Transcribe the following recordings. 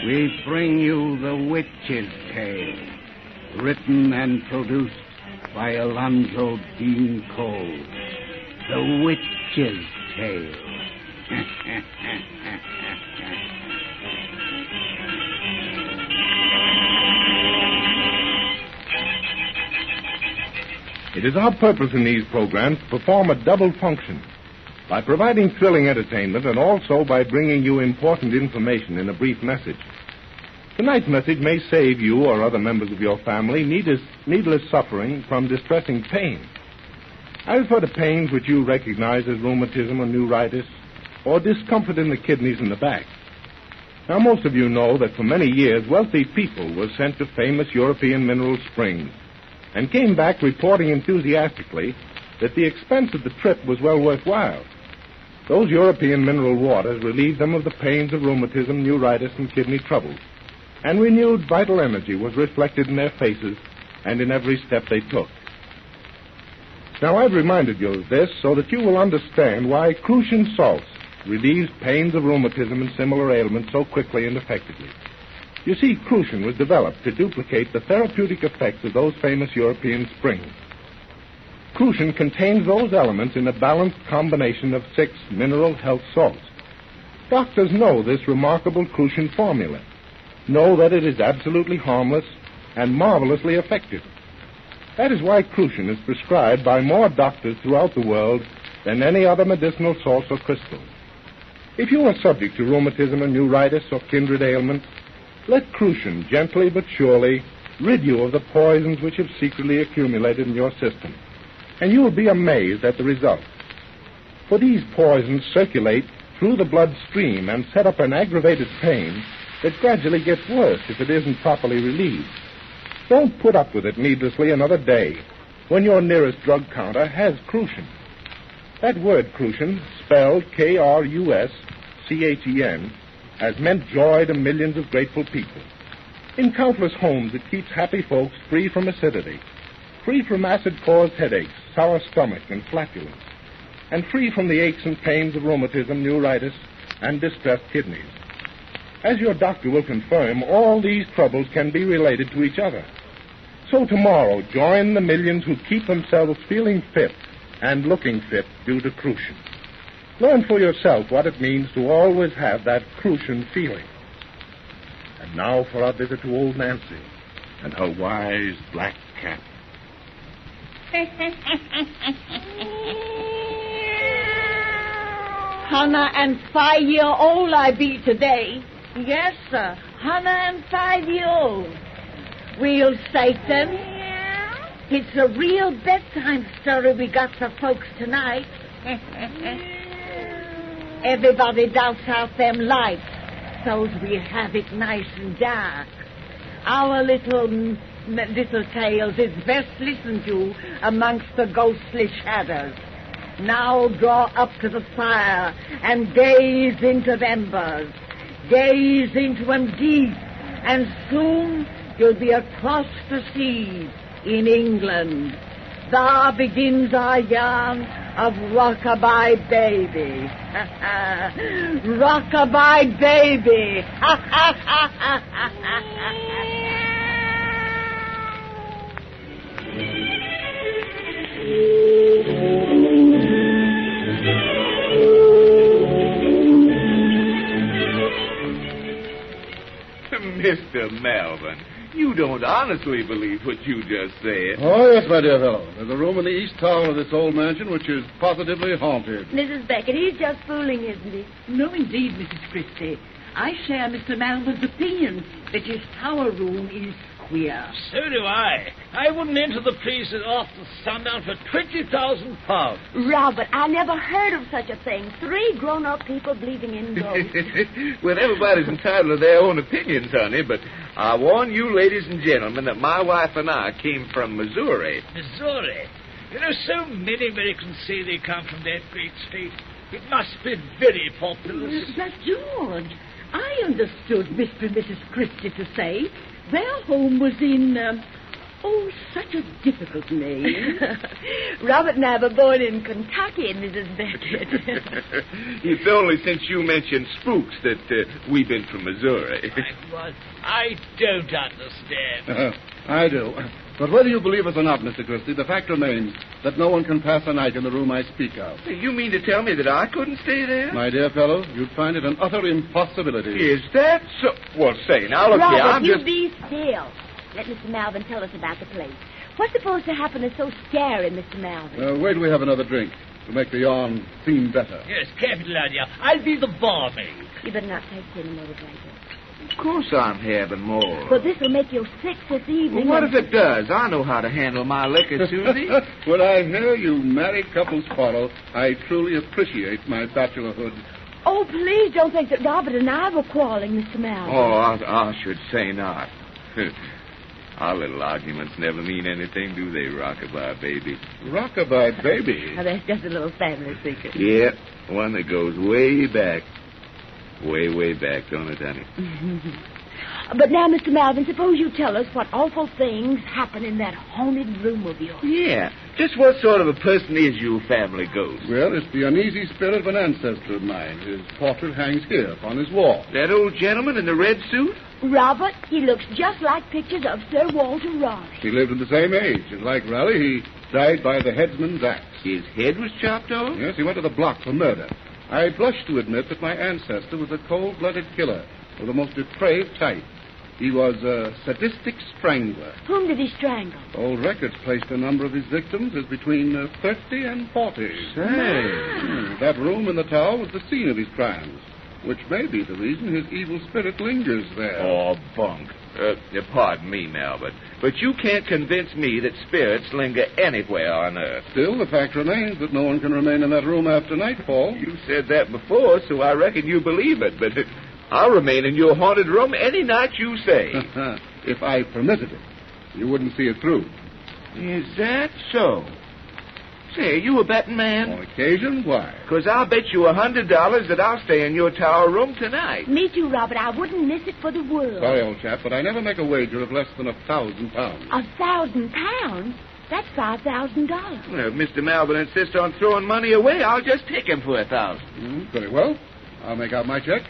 we bring you The Witch's Tale, written and produced by Alonzo Dean Cole. The Witch's Tale. It is our purpose in these programs to perform a double function by providing thrilling entertainment and also by bringing you important information in a brief message. Tonight's message may save you or other members of your family needless suffering from distressing pain. I refer to pains which you recognize as rheumatism or neuritis or discomfort in the kidneys and the back. Now, most of you know that for many years, wealthy people were sent to famous European mineral springs and came back reporting enthusiastically that the expense of the trip was well worthwhile. Those European mineral waters relieved them of the pains of rheumatism, neuritis, and kidney troubles, and renewed vital energy was reflected in their faces and in every step they took. Now, I've reminded you of this so that you will understand why Crucian salts relieves pains of rheumatism and similar ailments so quickly and effectively. You see, Crucian was developed to duplicate the therapeutic effects of those famous European springs. Crucian contains those elements in a balanced combination of 6 mineral health salts. Doctors know this remarkable Crucian formula, know that it is absolutely harmless and marvelously effective. That is why Crucian is prescribed by more doctors throughout the world than any other medicinal salts or crystals. If you are subject to rheumatism or neuritis or kindred ailments, let Crucian gently but surely rid you of the poisons which have secretly accumulated in your system, and you will be amazed at the result. For these poisons circulate through the bloodstream and set up an aggravated pain that gradually gets worse if it isn't properly relieved. Don't put up with it needlessly another day when your nearest drug counter has Crucian. That word Crucian, spelled K-R-U-S-C-H-E-N, has meant joy to millions of grateful people. In countless homes, it keeps happy folks free from acidity, free from acid-caused headaches, sour stomach, and flatulence, and free from the aches and pains of rheumatism, neuritis, and distressed kidneys. As your doctor will confirm, all these troubles can be related to each other. So tomorrow, join the millions who keep themselves feeling fit and looking fit due to Crucian. Learn for yourself what it means to always have that Crucian feeling. And now for our visit to old Nancy and her wise black cat. Hannah and 5-year-old I be today. Yes, sir. Hannah and 5-year-old. We'll say them. It's a real bedtime story we got for folks tonight. Everybody douse out them lights so's we have it nice and dark. Our little tales is best listened to amongst the ghostly shadows. Now draw up to the fire and gaze into the embers. Gaze into them deep, and soon you'll be across the seas in England. There begins our yarn of Rockabye Baby. Rockabye Baby. Mr. Melvin, you don't honestly believe what you just said. Oh, yes, my dear fellow. There's a room in the east tower of this old mansion which is positively haunted. Mrs. Beckett, he's just fooling, isn't he? No, indeed, Mrs. Christie. I share Mr. Melvin's opinion that his tower room is queer. So do I. I wouldn't enter the place after sundown for £20,000. Robert, I never heard of such a thing. 3 grown-up people believing in ghosts. Well, everybody's entitled to their own opinions, honey, but I warn you, ladies and gentlemen, that my wife and I came from Missouri. Missouri? You know, so many Americans say they come from that great state. It must be very populous. But, George, I understood Mr. and Mrs. Christie to say their home was in Oh, such a difficult name. Robert and I were born in Kentucky, Mrs. Beckett. It's only since you mentioned spooks that we've been from Missouri. I don't understand. I do. But whether you believe us or not, Mr. Christie, the fact remains that no one can pass a night in the room I speak of. You mean to tell me that I couldn't stay there? My dear fellow, you'd find it an utter impossibility. Is that so? Well, say, now look here, Robert, I'm you just... be still. Let Mr. Malvin tell us about the place. What's supposed to happen is so scary, Mr. Malvin. Wait till we have another drink to make the yarn seem better. Yes, capital idea. I'll be the barmaid. You better not take any more of that. Of course I'm having more. But this will make you sick this evening. Well, what if it does? I know how to handle my liquor, Susie. When I hear you married couples quarrel, I truly appreciate my bachelorhood. Oh, please don't think that Robert and I were quarreling, Mr. Malvin. Oh, I should say not. Our little arguments never mean anything, do they, Rockabye, baby? Rockabye, baby? Now, that's just a little family secret. Yeah, one that goes way back. Way, way back, don't it, honey? But now, Mr. Malvin, suppose you tell us what awful things happen in that haunted room of yours. Yeah, just what sort of a person is your family ghost? Well, it's the uneasy spirit of an ancestor of mine. His portrait hangs here upon his wall. That old gentleman in the red suit? Robert, he looks just like pictures of Sir Walter Raleigh. He lived in the same age, and like Raleigh, he died by the headsman's axe. His head was chopped off? Yes, he went to the block for murder. I blush to admit that my ancestor was a cold-blooded killer of the most depraved type. He was a sadistic strangler. Whom did he strangle? Old records placed a number of his victims as between 30 and 40. That room in the tower was the scene of his crimes, which may be the reason his evil spirit lingers there. Oh, bunk. Pardon me, Malvin, but you can't convince me that spirits linger anywhere on Earth. Still, the fact remains that no one can remain in that room after nightfall. You said that before, so I reckon you believe it, but I'll remain in your haunted room any night you say. If I permitted it, you wouldn't see it through. Is that so? Say, are you a betting man? On occasion, why? Because I'll bet you $100 that I'll stay in your tower room tonight. Me too, Robert. I wouldn't miss it for the world. Sorry, old chap, but I never make a wager of less than £1,000. £1,000? That's $5,000. Well, if Mr. Malvin insists on throwing money away, I'll just take him for $1,000. Very well. I'll make out my check.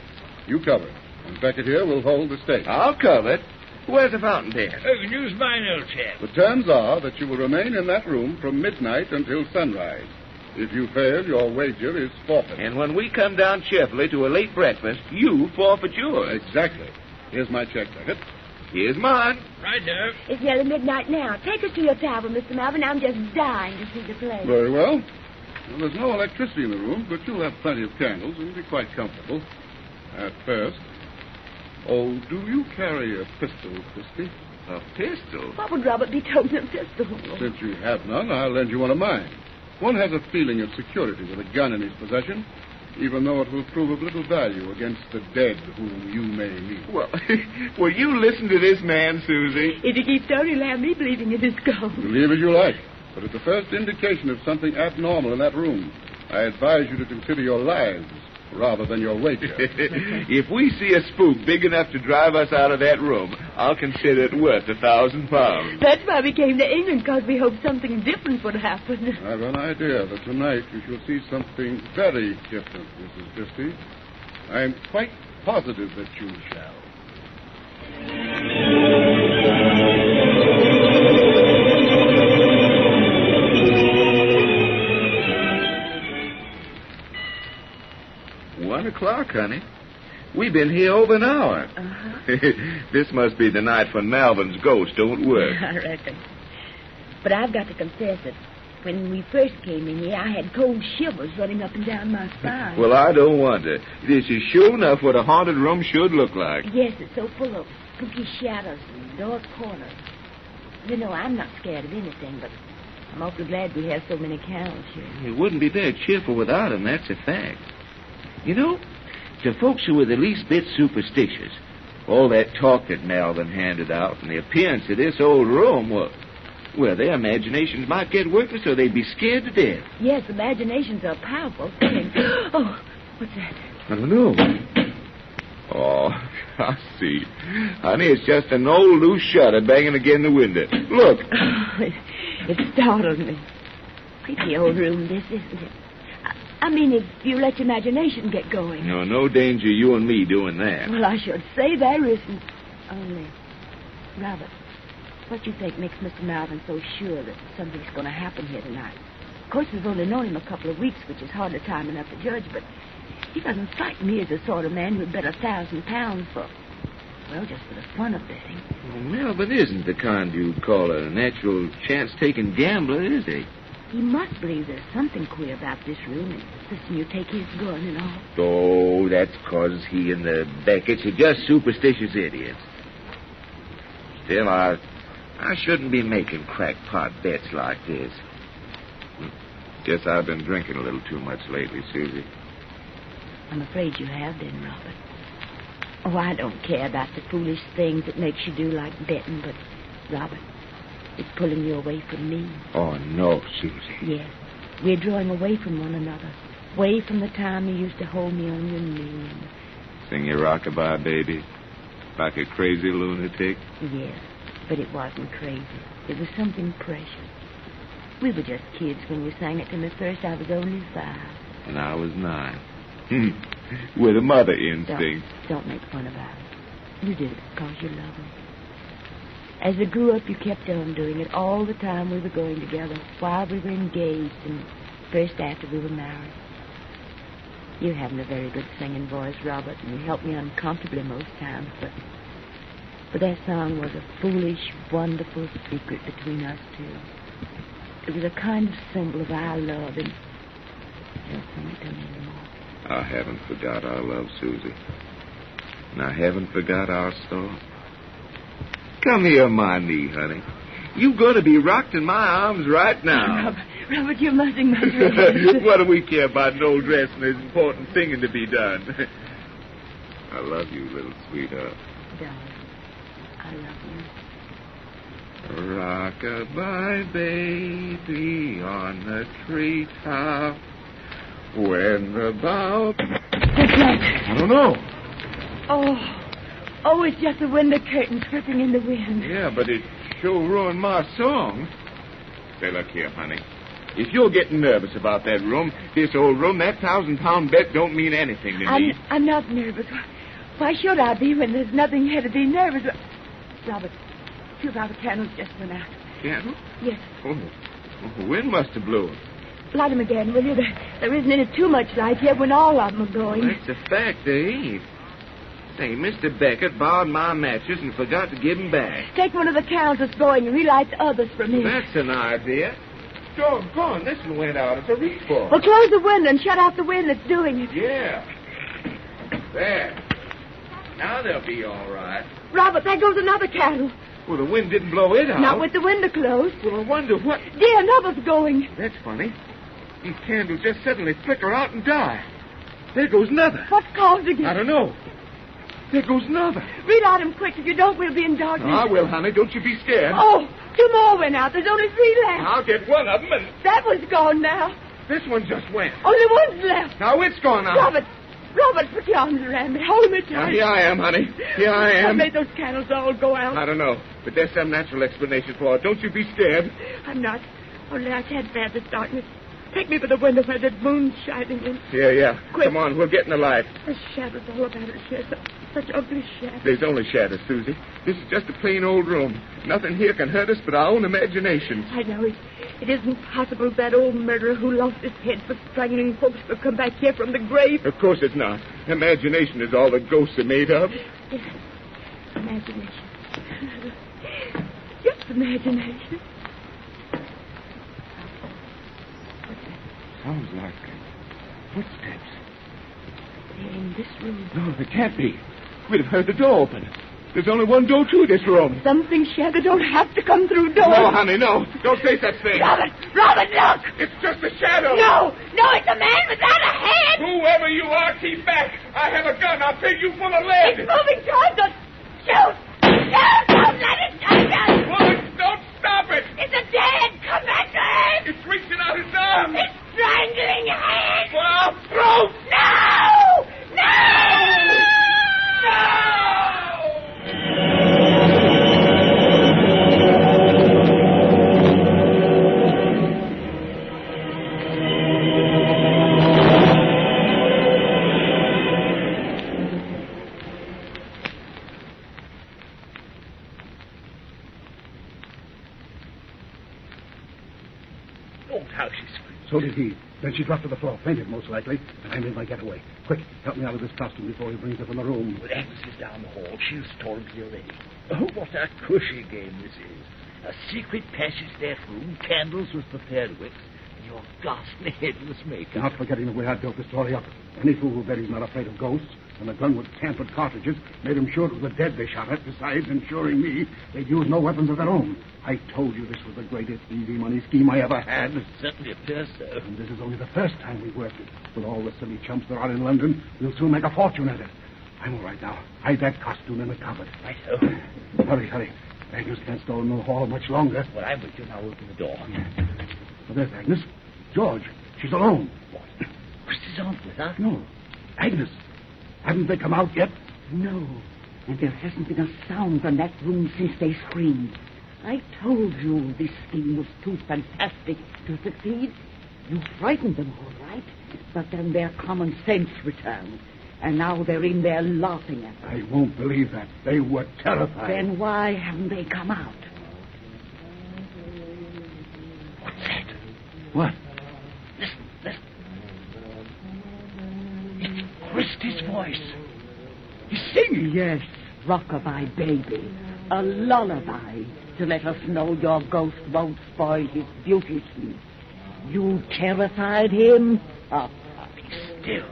You cover it. And Beckett here will hold the stake. I'll cover it. Where's the fountain pen? Oh, you can use mine, old chap. The terms are that you will remain in that room from midnight until sunrise. If you fail, your wager is forfeit. And when we come down cheerfully to a late breakfast, you forfeit yours. Exactly. Here's my check, Beckett. Here's mine. Right there. It's nearly midnight now. Take us to your tower, Mr. Malvin. I'm just dying to see the place. Very well. Well, there's no electricity in the room, but you'll have plenty of candles and be quite comfortable. At first. Oh, do you carry a pistol, Christie? A pistol? What would Robert be toting a pistol? Since you have none, I'll lend you one of mine. One has a feeling of security with a gun in his possession, even though it will prove of little value against the dead whom you may meet. Well, will you listen to this man, Susie? If he keeps on, he'll have me bleeding in his skull. Believe as you like, but at the first indication of something abnormal in that room, I advise you to consider your lives rather than your wager. If we see a spook big enough to drive us out of that room, I'll consider it worth £1,000. That's why we came to England, because we hoped something different would happen. I've an idea that tonight you shall see something very different, Mrs. Christie. I'm quite positive that you shall. $1:00, honey. We've been here over an hour. This must be the night when Malvin's ghost don't work. I reckon. But I've got to confess it. When we first came in here, I had cold shivers running up and down my spine. Well, I don't wonder. This is sure enough what a haunted room should look like. Yes, it's so full of spooky shadows and dark corners. You know, I'm not scared of anything, but I'm awfully glad we have so many cows here. It wouldn't be very cheerful without them, that's a fact. You know, to folks who were the least bit superstitious, all that talk that Malvin handed out and the appearance of this old room, well, their imaginations might get working so they'd be scared to death. Yes, imaginations are powerful things. Oh, what's that? I don't know. Oh, I see. Honey, it's just an old loose shutter banging against the window. Look. It startled me. Pretty old room, this, isn't it? I mean, if you let your imagination get going. No danger you and me doing that. Well, I should say there isn't. Only, Robert, what do you think makes Mr. Malvin so sure that something's going to happen here tonight? Of course, we've only known him a couple of weeks, which is hardly time enough to judge, but he doesn't strike me as the sort of man who'd bet £1,000 for, well, just for the fun of betting. Well, but isn't the kind you'd call a natural chance-taking gambler, is he? He must believe there's something queer about this room, and listen, you take his gun and all. Oh, that's 'cause he and the Becketts are just superstitious idiots. Still, I shouldn't be making crackpot bets like this. Guess I've been drinking a little too much lately, Susie. I'm afraid you have then, Robert. Oh, I don't care about the foolish things that makes you do like betting, but, Robert, it's pulling you away from me. Oh, no, Susie. Yes. We're drawing away from one another. Away from the time you used to hold me on your knee. Sing your rockabye, baby? Like a crazy lunatic? Yes, but it wasn't crazy. It was something precious. We were just kids when we sang it to me first. I was only 5. And I was 9. With a mother instinct. Don't make fun about it. You did it because you love me. As we grew up, you kept on doing it all the time we were going together, while we were engaged, and first after we were married. You haven't a very good singing voice, Robert, and you helped me uncomfortably most times, but that song was a foolish, wonderful secret between us two. It was a kind of symbol of our love, and don't sing it to me anymore. I haven't forgot our love, Susie. And I haven't forgot our start. Come here on my knee, honey. You're going to be rocked in my arms right now. Robert, you're mussing my dress. What do we care about no dress and there's important singing to be done? I love you, little sweetheart. Darling, I love you. Rockabye, baby, on the treetop. When the bough... What's that? I don't know. Oh, it's just the window curtain flipping in the wind. Yeah, but it sure ruined my song. Say, look here, honey. If you're getting nervous about that room, this old room, that £1,000 bet don't mean anything to me. I'm not nervous. Why should I be when there's nothing here to be nervous about? Robert, 2 of our candles just went out. Candle? Yes. Oh, the wind must have blown. Light them again, will you? There isn't any too much light yet when all of them are going. Well, that's a fact, they ain't. Say, Mr. Beckett borrowed my matches and forgot to give them back. Take one of the candles that's going and relight the others for me. That's an idea. Doggone, this one went out. It's a reach for. Well, close the window and shut out the wind that's doing it. Yeah. There. Now they'll be all right. Robert, there goes another candle. Well, the wind didn't blow it out. Not with the window closed. Well, I wonder what... Dear, another's going. That's funny. These candles just suddenly flicker out and die. There goes another. What's causing it? I don't know. There goes another. Relight them quick. If you don't, we'll be in darkness. I will, honey. Don't you be scared. Oh, 2 more went out. There's only 3 left. I'll get one of them and... That one's gone now. This one just went. Only one's left. Now it's gone now. Robert, put your arms around me. Hold me tight. Now, here I am, honey. Here I am. What made those candles all go out? I don't know, but there's some natural explanation for it. Don't you be scared. I'm not. Only I can't bear this darkness. Take me to the window where the moon's shining in. Yeah. Quick. Come on, we'll get in the light. There's shadows all about it. There's such ugly shadows. There's only shadows, Susie. This is just a plain old room. Nothing here can hurt us but our own imaginations. I know it. It isn't possible that old murderer who lost his head for strangling folks will come back here from the grave. Of course it's not. Imagination is all the ghosts are made of. Yes. Imagination. Just imagination. Sounds like footsteps. They're in this room. No, they can't be. We'd have heard the door open. There's only one door to this room. Something shadow don't have to come through doors. No, honey, no. Don't say such thing. Robert, look! It's just a shadow. No, it's a man without a head. Whoever you are, keep back. I have a gun. I'll take you full of lead. It's moving towards us. Shoot! Don't let it touch us. Woman, don't stop it. It's a dead. Come back to him. It's reaching out its arms. It's strangling him. For our throat. No! No! Oh, how she screamed. So did he. Then she dropped to the floor, fainted most likely, and I made my getaway. Quick, help me out of this costume before he brings her from the room. Well, Agnes is down the hall. She'll storm me already. Oh, what a cushy game this is. A secret passage to that room, candles with prepared wicks, and your ghastly headless makeup. Not forgetting the way I built the story up. Any fool who bet he's not afraid of ghosts, and the gun with tampered cartridges made him sure it was the dead they shot at, besides ensuring me they'd use no weapons of their own. I told you this was the greatest easy money scheme I ever had. It certainly appears so. And this is only the first time we've worked it. With all the silly chumps there are in London, we'll soon make a fortune at it. I'm all right now. Hide that costume in the cupboard. Right-o. Hurry. Agnes can't stall in the hall much longer. Well, I'm with you now. Open the door. Well, there's Agnes. George, she's alone. What? Christy's aunt with her? No. Agnes. Haven't they come out yet? No. And there hasn't been a sound from that room since they screamed. I told you this scheme was too fantastic to succeed. You frightened them, all right. But then their common sense returned. And now they're in there laughing at us. I won't believe that. They were terrified. Then why haven't they come out? What's that? What? Listen. It's Christy's voice. He's singing. Yes, Rockabye, baby. A lullaby to let us know your ghost won't spoil his beauty sleep. You terrified him? Oh, Be still.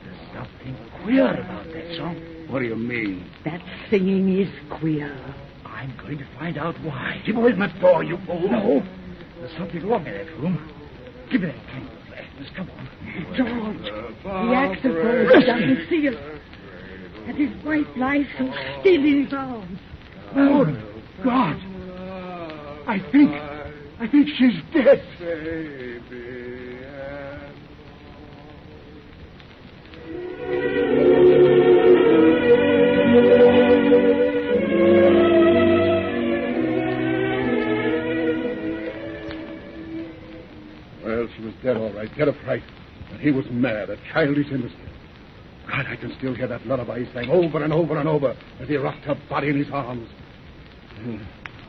There's something queer about that song. What do you mean? that singing is queer. I'm going to find out why. Keep away from that door, you fool. No. There's something wrong in that room. Give me that candle, Agnes. Come on. George, he acts as though he doesn't see us. And his wife lies so still in his arms. Oh, God. I think she's dead. Well, she was dead, all right. Dead of fright. And he was mad, a childish innocent. God, I can still hear that lullaby he sang over and over and over as he rocked her body in his arms.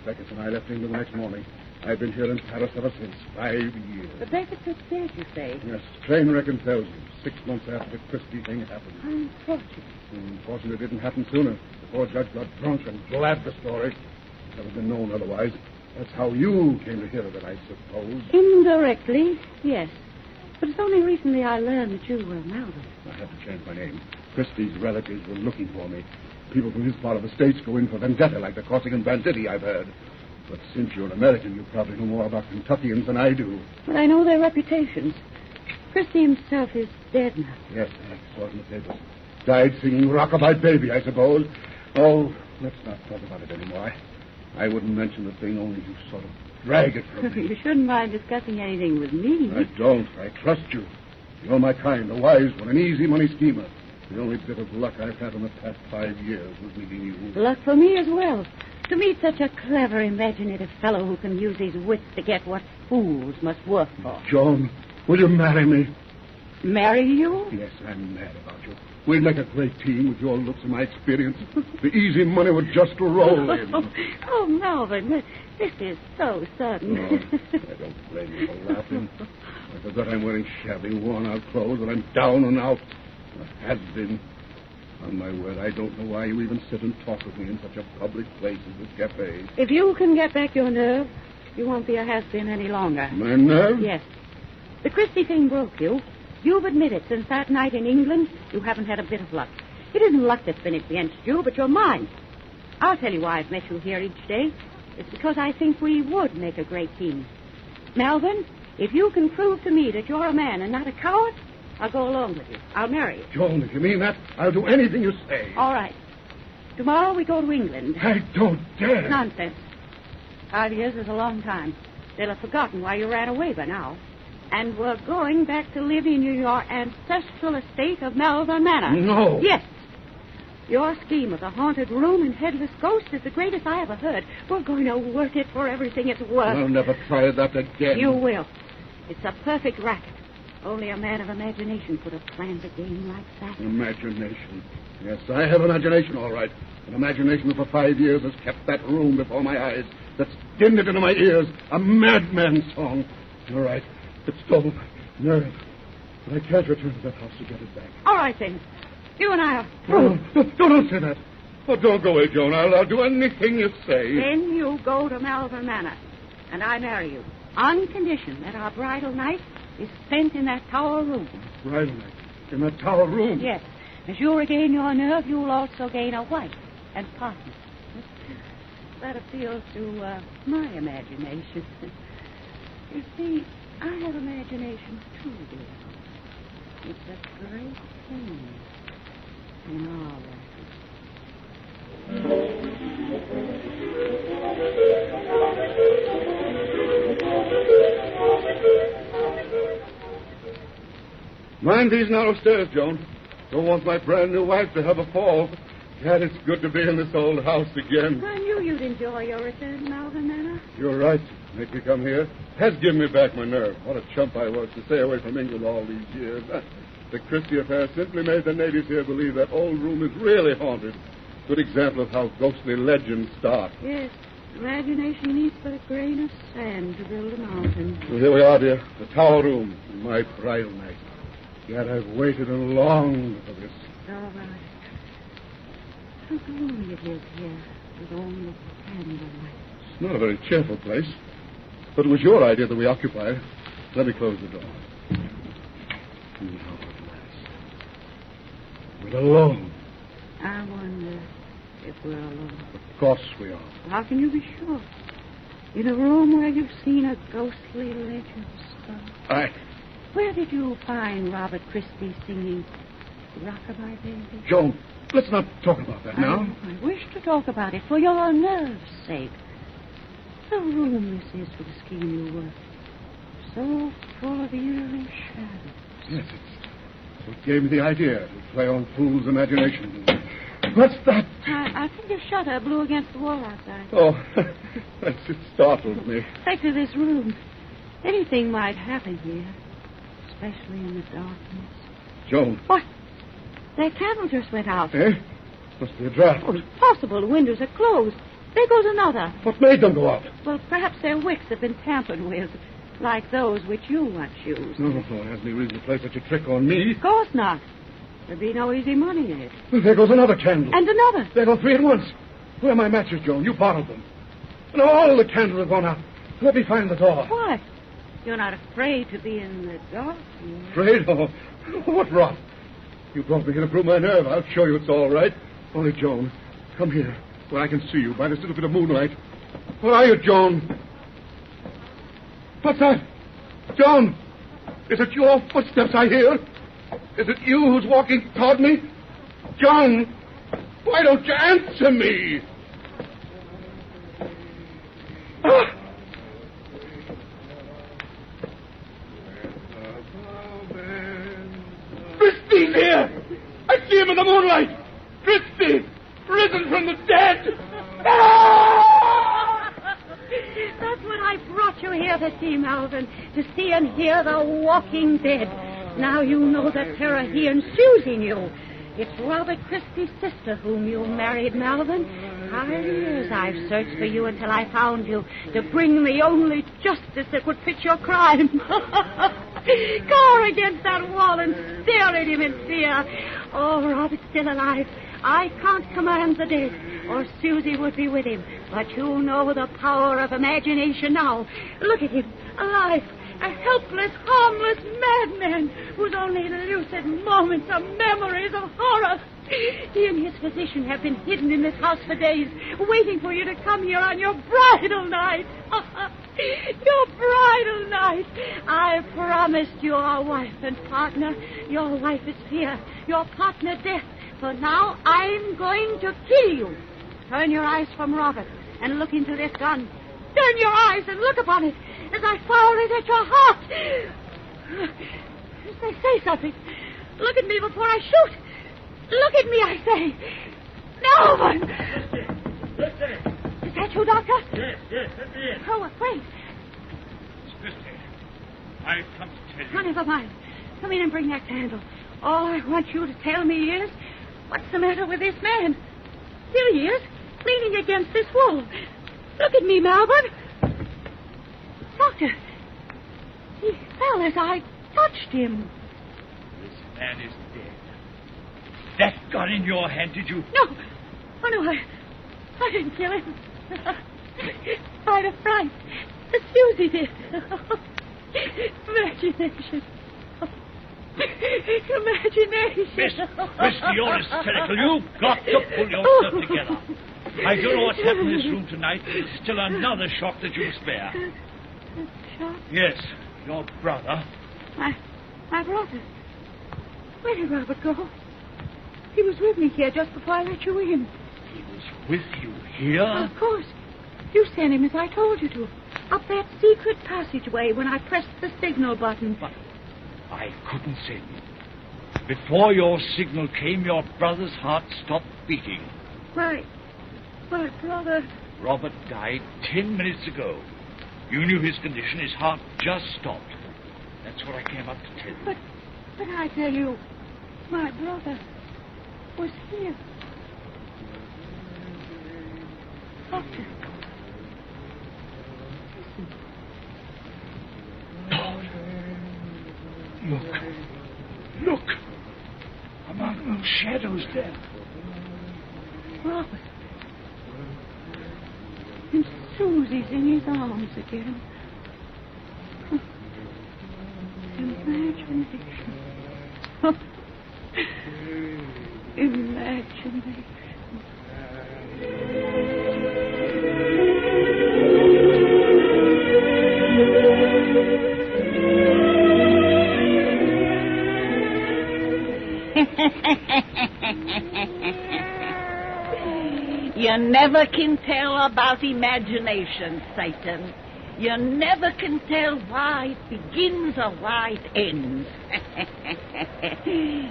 Beckett and I left England the next morning. I've been here in Paris ever since. 5 years. The Beckett was dead, you say? Yes, train reckon tells you. 6 months after the Christie thing happened. Unfortunate. Unfortunately, it didn't happen sooner. The poor judge got drunk and blabbed the story. It never been known otherwise. That's how you came to hear of it, I suppose. Indirectly, yes. But it's only recently I learned that you were Malvin. I had to change my name. Christie's relatives were looking for me. People from his part of the States go in for vendetta, like the Corsican banditti, I've heard. But since you're an American, you probably know more about Kentuckians than I do. But I know their reputations. Christie himself is dead now. Yes, I saw it in the papers. Died singing Rockabye Baby, I suppose. Oh, let's not talk about it anymore. I wouldn't mention the thing, only you sort of drag it from me. You shouldn't mind discussing anything with me. I don't. I trust you. You're my kind, a wise one, an easy money schemer. The only bit of luck I've had in the past 5 years was meeting you. Luck for me as well. To meet such a clever, imaginative fellow who can use his wits to get what fools must work for. Joan, will you marry me? Marry you? Yes, I'm mad about you. We'd make a great team with your looks and my experience. The easy money would just roll in. Oh, Melvin, this is so sudden. Oh, I don't blame you for laughing. I forgot I'm wearing shabby, worn-out clothes, and I'm down and out. I has been. On my word, I don't know why you even sit and talk with me in such a public place as this cafe. If you can get back your nerve, you won't be a has-been any longer. My nerve? Yes. The Christie thing broke you. You've admitted since that night in England, you haven't had a bit of luck. It isn't luck that's been against you, but your mind. I'll tell you why I've met you here each day. It's because I think we would make a great team. Melvin, if you can prove to me that you're a man and not a coward, I'll go along with you. I'll marry you. Joan, if you mean that, I'll do anything you say. All right. Tomorrow we go to England. I don't dare. Nonsense. 5 years is a long time. They'll have forgotten why you ran away by now. And we're going back to live in your ancestral estate of Malvern Manor. No. Yes. Your scheme of the haunted room and headless ghost is the greatest I ever heard. We're going to work it for everything it's worth. I'll never try that again. You will. It's a perfect racket. Only a man of imagination could have planned a game like that. Imagination. Yes, I have imagination, all right. An imagination that for 5 years has kept that room before my eyes. that's dinned it into my ears. A madman's song. You're right. It stole my nerve. But I can't return to that house to get it back. All right, then. You and I are through. Don't say that. Oh, don't go away, Joan. I'll do anything you say. Then you go to Malvern Manor, and I marry you, on condition that our bridal night is spent in that tower room. Bridal night? In that tower room? Yes. As you regain your nerve, you'll also gain a wife and partner. That appeals to my imagination. You see, I have imagination too, dear. It's a great thing in our life. Mind these narrow stairs, Joan. Don't want my brand new wife to have a fall. God, it's good to be in this old house again. I knew you'd enjoy your return to Malvern Manor. You're right. Make me come here. Has given me back my nerve. What a chump I was to stay away from England all these years. The Christie affair simply made the natives here believe that old room is really haunted. Good example of how ghostly legends start. Yes. Imagination needs but a grain of sand to build a mountain. Well, here we are, dear. The tower room. My bridal night. Yet I've waited and longed for this. All right. How gloomy it is here with only candlelight. It's not a very cheerful place. But it was your idea that we occupy it. Let me close the door. Now, at last. We're alone. I wonder if we're alone. Of course we are. How can you be sure? In a room where you've seen a ghostly legend start. Where did you find Robert Christie singing Rockabye, baby? Joan, let's not talk about that now. I wish to talk about it for your nerve's sake. The room this is for the scheme you work. So full of eerie shadows. Yes, it's what gave me the idea to play on fool's imagination. What's that? I think a shutter blew against the wall outside. Oh, it startled me. Back to this room. Anything might happen here, especially in the darkness. Joan. What? That candle just went out. Eh? Must be a draft. Oh, it's possible. The windows are closed. There goes another. What made them go out? Well, perhaps their wicks have been tampered with, like those which you once used. No, it hasn't any reason to play such a trick on me. Of course not. There'd be no easy money in it. Well, there goes another candle. And another. There go three at once. Where are my matches, Joan? You bottled them. Now all the candles have gone out. Let me find the door. Why? You're not afraid to be in the dark, you know? Afraid? Oh, what rot. You brought me here to prove my nerve. I'll show you it's all right. Only, Joan, come here, where I can see you by this little bit of moonlight. Where are you, Joan? What's that? Joan! Is it your footsteps I hear? Is it you who's walking toward me? Joan! Why don't you answer me? Ah! Christie's here! I see him in the moonlight! Christie! Risen from the dead! Ah! That's what I brought you here to see, Malvern. To see and hear the walking dead. Now you know the terror he and Susie knew. It's Robert Christie's sister whom you married, Malvern. 5 years I've searched for you until I found you to bring the only justice that would fit your crime. Cower against that wall and stare at him in fear. Oh, Robert's still alive. I can't command the dead, or Susie would be with him. But you know the power of imagination now. Look at him, alive. A helpless, harmless madman whose only lucid moments are memories of horror. He and his physician have been hidden in this house for days, waiting for you to come here on your bridal night. Your bridal night. I promised you a wife and partner. Your wife is here, your partner death. So now I'm going to kill you. Turn your eyes from Robert and look into this gun. Turn your eyes and look upon it as I fire it at your heart. Say something. Look at me before I shoot. Look at me, I say. Melvin! Yes, sir. Is that you, Doctor? Yes, let me in. Oh, wait. Miss Christie, I've come to tell you. Oh, never mind. Come in and bring that candle. All I want you to tell me is, what's the matter with this man? Here he is, leaning against this wall. Look at me, Melvin. Doctor, he fell as I touched him. This man is dead. That gun in your hand, did you? No. Oh, no, I didn't kill him. By the fright. Susie did. Imagination. Imagination. Miss, you're hysterical. You've got to pull yourself together. I don't know what's happened in this room tonight, but it's still another shock that you spare. Shock? Yes, your brother. My brother. Where did Robert go? He was with me here just before I let you in. He was with you here? Of course. You sent him as I told you to. Up that secret passageway when I pressed the signal button. But I couldn't send you. Before your signal came, your brother's heart stopped beating. My brother... Robert died 10 minutes ago. You knew his condition. His heart just stopped. That's what I came up to tell you. But I tell you, my brother was here. Doctor. Look. Among those shadows there. Robert. And Susie's in his arms again. Imagination. Imagination. You never can tell about imagination, Satan. You never can tell why it begins or why it ends.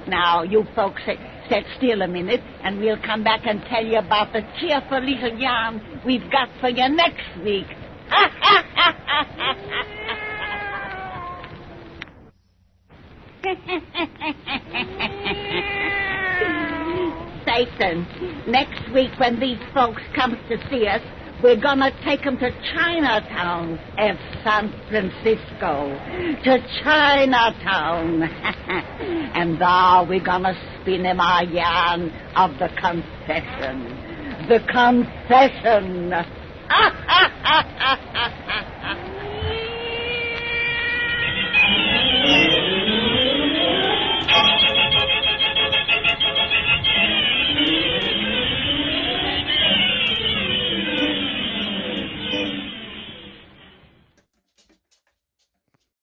Now, you folks sit still a minute, and we'll come back and tell you about the cheerful little yarn we've got for you next week. Satan, next week when these folks come to see us, we're going to take them to Chinatown at San Francisco. To Chinatown. And there we're going to spin them our yarn of the confession. The confession.